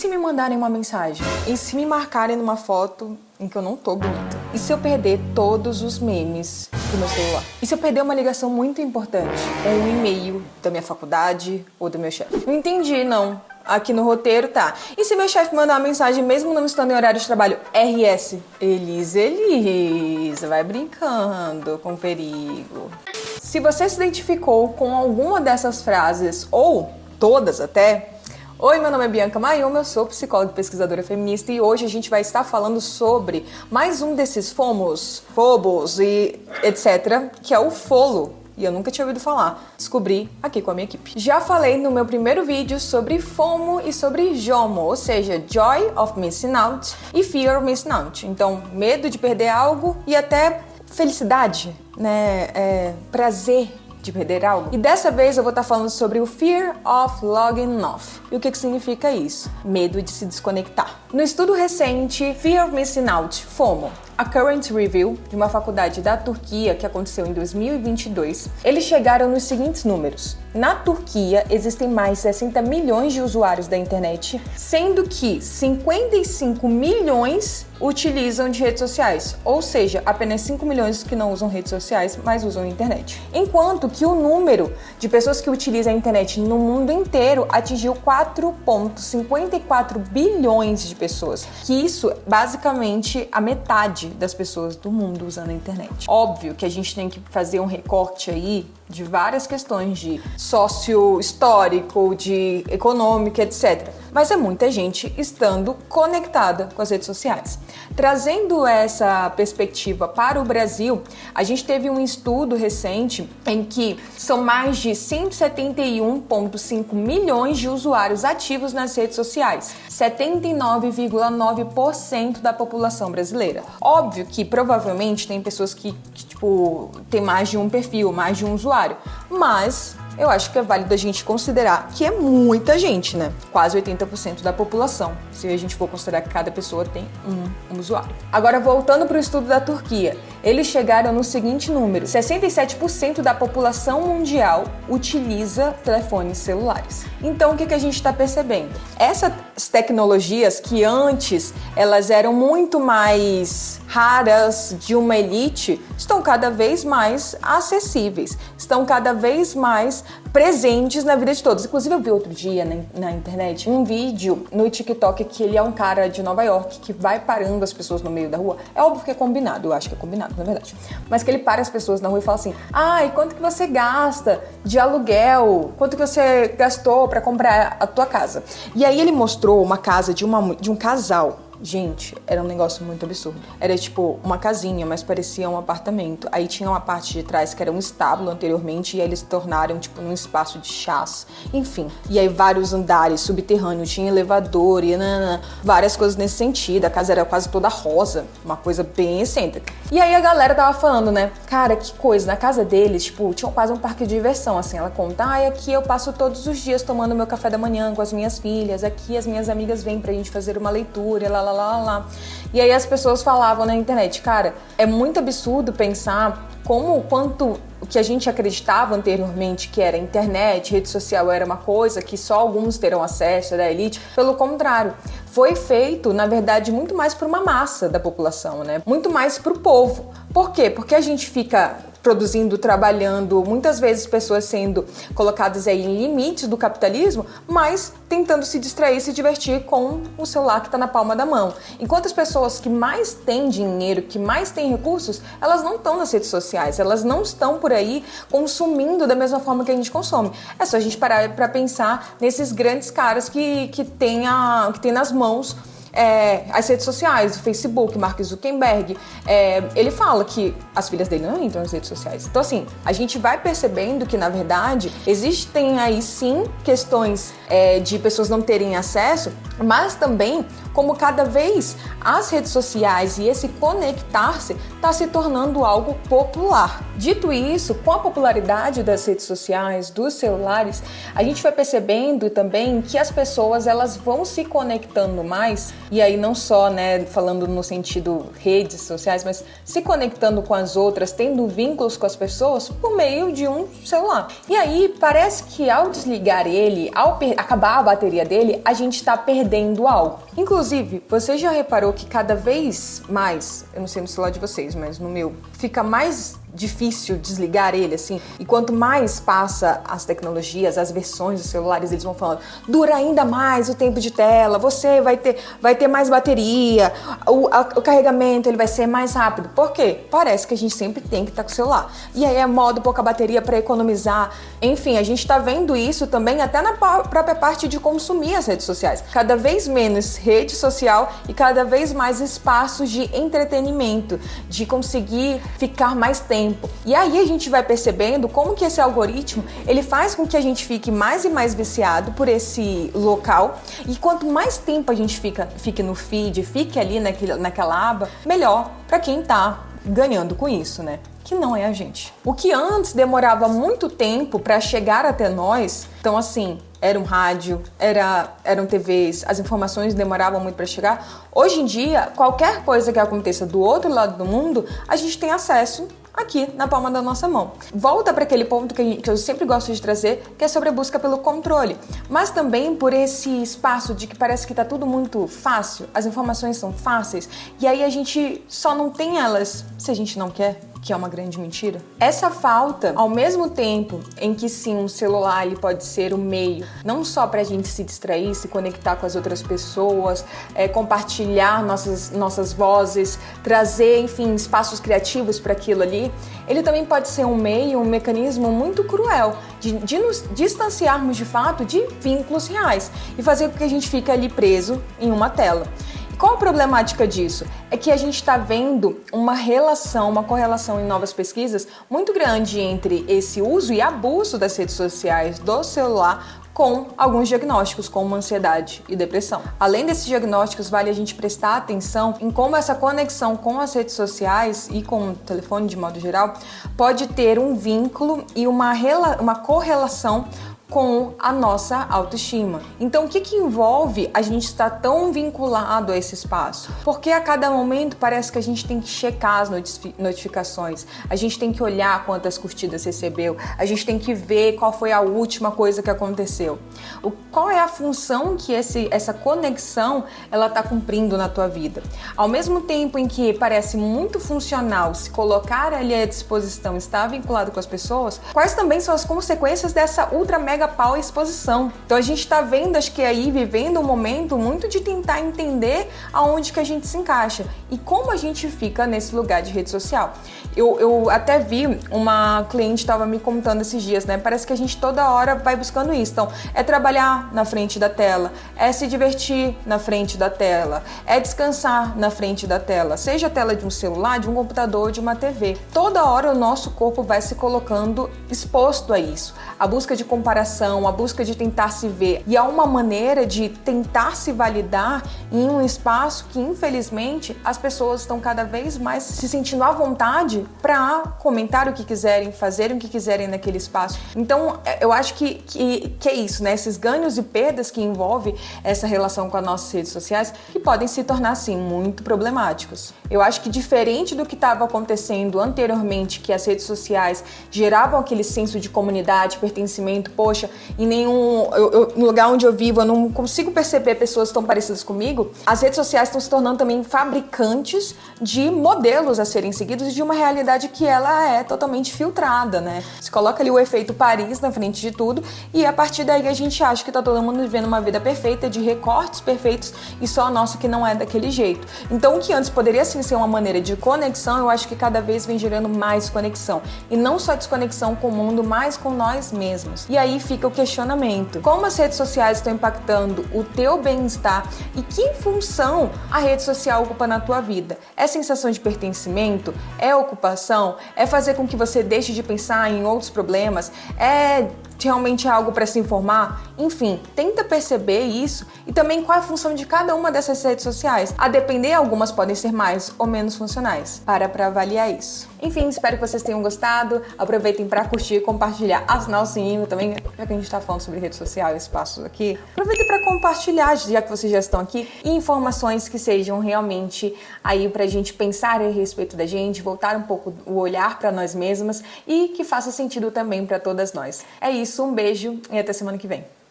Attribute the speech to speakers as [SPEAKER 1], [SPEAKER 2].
[SPEAKER 1] se me mandarem uma mensagem? E se me marcarem numa foto em que eu não tô bonita? E se eu perder todos os memes do meu celular? E se eu perder uma ligação muito importante? Ou um e-mail da minha faculdade ou do meu chefe? Não entendi, não. Aqui no roteiro tá. E se meu chefe mandar uma mensagem mesmo não estando em horário de trabalho? RS. Elisa, vai brincando com perigo. Se você se identificou com alguma dessas frases, ou todas até... Oi, meu nome é Bianca Mayuma, eu sou psicóloga e pesquisadora feminista e hoje a gente vai estar falando sobre mais um desses fobos e etc, que é o FOLO. E eu nunca tinha ouvido falar. Descobri aqui com a minha equipe. Já falei no meu primeiro vídeo sobre FOMO e sobre JOMO, ou seja, Joy of Missing Out e Fear of Missing Out. Então, medo de perder algo e até felicidade, né? Prazer de perder algo. E dessa vez eu vou estar falando sobre o Fear of Logging Off. E o que significa isso? Medo de se desconectar. No estudo recente Fear of Missing Out, FOMO, a Current Review, de uma faculdade da Turquia que aconteceu em 2022, eles chegaram nos seguintes números. Na Turquia, existem mais de 60 milhões de usuários da internet, sendo que 55 milhões utilizam de redes sociais, ou seja, apenas 5 milhões que não usam redes sociais, mas usam a internet. Enquanto que o número de pessoas que utilizam a internet no mundo inteiro atingiu 4,54 bilhões de pessoas, que isso basicamente a metade das pessoas do mundo usando a internet. Óbvio que a gente tem que fazer um recorte aí de várias questões de sócio-histórico, de econômica, etc. Mas é muita gente estando conectada com as redes sociais. Trazendo essa perspectiva para o Brasil, a gente teve um estudo recente em que são mais de 171,5 milhões de usuários ativos nas redes sociais, 79,9% da população brasileira. Óbvio que provavelmente tem pessoas que tem mais de um perfil, mais de um usuário, mas eu acho que é válido a gente considerar que é muita gente, né? Quase 80% da população, se a gente for considerar que cada pessoa tem um usuário. Agora, voltando para o estudo da Turquia, eles chegaram no seguinte número: 67% da população mundial utiliza telefones celulares. Então, o que a gente está percebendo? Essas tecnologias que antes elas eram muito mais raras, de uma elite, estão cada vez mais acessíveis, estão cada vez mais presentes na vida de todos. Inclusive eu vi outro dia na internet um vídeo no TikTok que ele é um cara de Nova York que vai parando as pessoas no meio da rua. É óbvio que é combinado, eu acho que é combinado, na verdade. Mas que ele para as pessoas na rua e fala assim: e quanto que você gasta de aluguel? Quanto que você gastou para comprar a tua casa? E aí ele mostrou uma casa de um casal. Gente, era um negócio muito absurdo. Era tipo uma casinha, mas parecia um apartamento. Aí tinha uma parte de trás que era um estábulo anteriormente, e aí eles tornaram tipo num espaço de chás. Enfim. E aí vários andares subterrâneos, tinha elevador e várias coisas nesse sentido. A casa era quase toda rosa, uma coisa bem excêntrica. E aí a galera tava falando, né? Cara, que coisa, na casa deles, tipo, tinha quase um parque de diversão, assim. Ela conta: aqui eu passo todos os dias tomando meu café da manhã com as minhas filhas, aqui as minhas amigas vêm pra gente fazer uma leitura, lá. E aí as pessoas falavam na internet: cara, é muito absurdo pensar quanto o que a gente acreditava anteriormente que era internet, rede social era uma coisa que só alguns terão acesso, da elite. Pelo contrário, foi feito, na verdade, muito mais para uma massa da população, né? Muito mais para o povo. Por quê? Porque a gente fica produzindo, trabalhando, muitas vezes pessoas sendo colocadas aí em limites do capitalismo, mas tentando se distrair, se divertir com o celular que está na palma da mão. Enquanto as pessoas que mais têm dinheiro, que mais têm recursos, elas não estão nas redes sociais, elas não estão por aí consumindo da mesma forma que a gente consome. É só a gente parar para pensar nesses grandes caras que tem nas mãos as redes sociais, o Facebook, Mark Zuckerberg. Ele fala que as filhas dele não entram nas redes sociais. Então, assim, a gente vai percebendo que, na verdade, existem aí sim questões de pessoas não terem acesso, mas também como cada vez as redes sociais e esse conectar-se está se tornando algo popular. Dito isso, com a popularidade das redes sociais, dos celulares, a gente vai percebendo também que as pessoas elas vão se conectando mais, e aí não só, né, falando no sentido redes sociais, mas se conectando com as outras, tendo vínculos com as pessoas por meio de um celular. E aí parece que ao desligar ele, ao acabar a bateria dele, a gente está perdendo perdendo algo. Inclusive, você já reparou que cada vez mais, eu não sei no celular de vocês, mas no meu, fica mais difícil desligar ele, assim, e quanto mais passa as tecnologias, as versões dos celulares, eles vão falando, dura ainda mais o tempo de tela, você vai ter mais bateria, o carregamento ele vai ser mais rápido. Por quê? Parece que a gente sempre tem que estar com o celular. E aí é modo pouca bateria para economizar. Enfim, a gente tá vendo isso também até na própria parte de consumir as redes sociais. Cada vez menos rede social e cada vez mais espaços de entretenimento, de conseguir ficar mais tempo. E aí a gente vai percebendo como que esse algoritmo, ele faz com que a gente fique mais e mais viciado por esse local, e quanto mais tempo a gente fique no feed, fique ali naquela aba, melhor para quem tá ganhando com isso, né? Que não é a gente. O que antes demorava muito tempo para chegar até nós, então assim, era um rádio, eram TVs, as informações demoravam muito para chegar. Hoje em dia, qualquer coisa que aconteça do outro lado do mundo, a gente tem acesso aqui na palma da nossa mão. Volta para aquele ponto que eu sempre gosto de trazer, que é sobre a busca pelo controle, mas também por esse espaço de que parece que tá tudo muito fácil, as informações são fáceis, e aí a gente só não tem elas se a gente não quer, que é uma grande mentira. Essa falta, ao mesmo tempo em que sim, um celular ele pode ser o meio, não só pra gente se distrair, se conectar com as outras pessoas, compartilhar nossas vozes, trazer, enfim, espaços criativos para aquilo ali, ele também pode ser um meio, um mecanismo muito cruel de nos distanciarmos de fato de vínculos reais e fazer com que a gente fique ali preso em uma tela. Qual a problemática disso? É que a gente está vendo uma correlação em novas pesquisas muito grande entre esse uso e abuso das redes sociais, do celular, com alguns diagnósticos, como ansiedade e depressão. Além desses diagnósticos, vale a gente prestar atenção em como essa conexão com as redes sociais e com o telefone de modo geral pode ter um vínculo e uma correlação com a nossa autoestima. Então, o que envolve a gente estar tão vinculado a esse espaço? Porque a cada momento parece que a gente tem que checar as notificações, a gente tem que olhar quantas curtidas recebeu, a gente tem que ver qual foi a última coisa que aconteceu. Qual é a função que essa conexão ela está cumprindo na tua vida? Ao mesmo tempo em que parece muito funcional se colocar ali à disposição, estar vinculado com as pessoas, quais também são as consequências dessa ultra mega pau exposição? Então a gente está vendo, acho que aí, vivendo um momento muito de tentar entender aonde que a gente se encaixa e como a gente fica nesse lugar de rede social. Eu até vi uma cliente estava me contando esses dias, né? Parece que a gente toda hora vai buscando isso. Então, é trabalhar na frente da tela, é se divertir na frente da tela, é descansar na frente da tela, seja a tela de um celular, de um computador, de uma TV. Toda hora o nosso corpo vai se colocando exposto a isso. A busca de comparação, a busca de tentar se ver. E há uma maneira de tentar se validar em um espaço que, infelizmente, as pessoas estão cada vez mais se sentindo à vontade para comentar o que quiserem, fazer o que quiserem naquele espaço. Então, eu acho que é isso, né? Esses ganhos e perdas que envolve essa relação com as nossas redes sociais, que podem se tornar, assim, muito problemáticos. Eu acho que diferente do que estava acontecendo anteriormente, que as redes sociais geravam aquele senso de comunidade, pertencimento, poxa, no lugar onde eu vivo, eu não consigo perceber pessoas tão parecidas comigo, as redes sociais estão se tornando também fabricantes de modelos a serem seguidos e de uma realidade que ela é totalmente filtrada, né? Você coloca ali o efeito Paris na frente de tudo e a partir daí a gente acha que tá todo mundo vivendo uma vida perfeita, de recortes perfeitos e só a nossa que não é daquele jeito. Então o que antes poderia sim ser uma maneira de conexão, eu acho que cada vez vem gerando mais conexão. E não só desconexão com o mundo, mas com nós mesmos. E aí fica o questionamento. Como as redes sociais estão impactando o teu bem-estar e que função a rede social ocupa na tua vida? É sensação de pertencimento? É ocupação? É fazer com que você deixe de pensar em outros problemas? É realmente algo para se informar? Enfim, tenta perceber isso e também qual é a função de cada uma dessas redes sociais. A depender, algumas podem ser mais ou menos funcionais. Para avaliar isso. Enfim, espero que vocês tenham gostado. Aproveitem para curtir e compartilhar as nossas sininho também, já que a gente está falando sobre rede social e espaços aqui. Aproveitem para compartilhar, já que vocês já estão aqui, informações que sejam realmente aí para a gente pensar a respeito da gente, voltar um pouco o olhar para nós mesmas e que faça sentido também para todas nós. É isso, um beijo e até semana que vem.